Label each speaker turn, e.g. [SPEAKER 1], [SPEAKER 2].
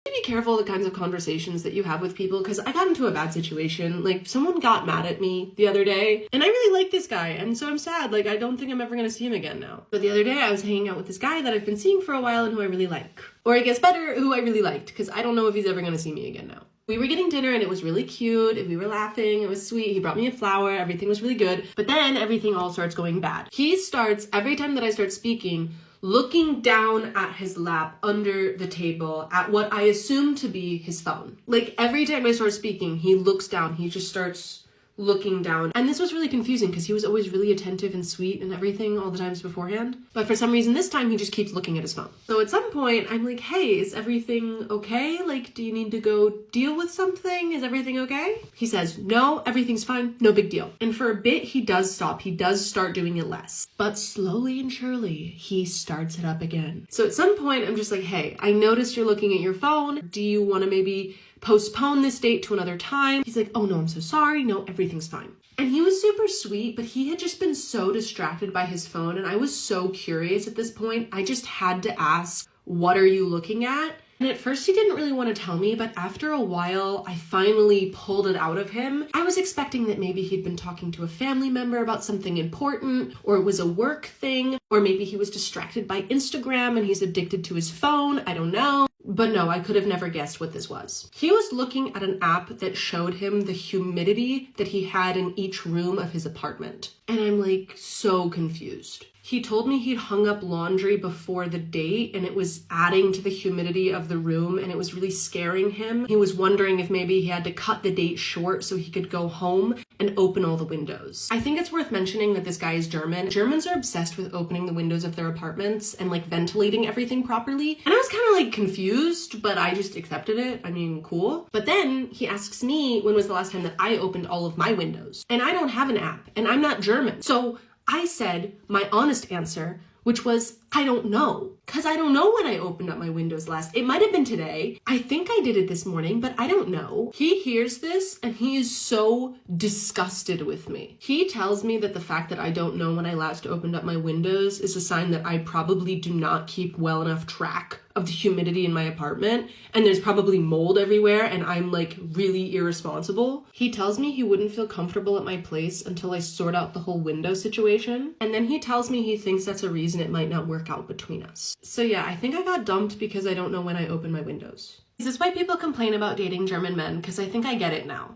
[SPEAKER 1] Be careful the kinds of conversations that you have with people, because I got into a bad situation. Like, someone got mad at me the other day, and I really like this guy, and so I'm sad. Like, I don't think I'm ever gonna see him again now. But the other day I was hanging out with this guy that I've been seeing for a while and who I really like. Or I guess better, who I really liked, because I don't know if he's ever gonna see me again now. We were getting dinner and it was really cute, and we were laughing, it was sweet, he brought me a flower, everything was really good. But then everything all starts going bad. He starts, every time that I start speaking, looking down at his lap under the table at what I assume to be his phone. Like, every time I start speaking, he looks down, he just starts looking down. And this was really confusing because he was always really attentive and sweet and everything all the times beforehand. But for some reason this time he just keeps looking at his phone. So at some point I'm like, hey, is everything okay? Like, do you need to go deal with something? Is everything okay? He says, no, everything's fine, no big deal. And for a bit he does stop. He does start doing it less. But slowly and surely he starts it up again. So at some point I'm just like, hey, I noticed you're looking at your phone. Do you want to maybe postpone this date to another time? He's like, oh no, I'm so sorry. No, everything's fine. And he was super sweet, but he had just been so distracted by his phone. And I was so curious at this point. I just had to ask, what are you looking at? And at first he didn't really want to tell me, but after a while, I finally pulled it out of him. I was expecting that maybe he'd been talking to a family member about something important, or it was a work thing, or maybe he was distracted by Instagram and he's addicted to his phone. I don't know. But no, I could have never guessed what this was. He was looking at an app that showed him the humidity that he had in each room of his apartment. And I'm like so confused. He told me he'd hung up laundry before the date and it was adding to the humidity of the room and it was really scaring him. He was wondering if maybe he had to cut the date short so he could go home and open all the windows. I think it's worth mentioning that this guy is German. Germans are obsessed with opening the windows of their apartments and like ventilating everything properly. And I was kind of like confused, but I just accepted it. I mean, cool. But then he asks me when was the last time that I opened all of my windows. And I don't have an app and I'm not German. So I said my honest answer, which was, I don't know. Because I don't know when I opened up my windows last. It might have been today. I think I did it this morning, but I don't know. He hears this and he is so disgusted with me. He tells me that the fact that I don't know when I last opened up my windows is a sign that I probably do not keep well enough track of the humidity in my apartment, and there's probably mold everywhere and I'm like really irresponsible. He tells me he wouldn't feel comfortable at my place until I sort out the whole window situation, and then he tells me he thinks that's a reason it might not work out between us. So yeah, I think I got dumped because I don't know when I open my windows. Is this why people complain about dating German men? Because I think I get it now.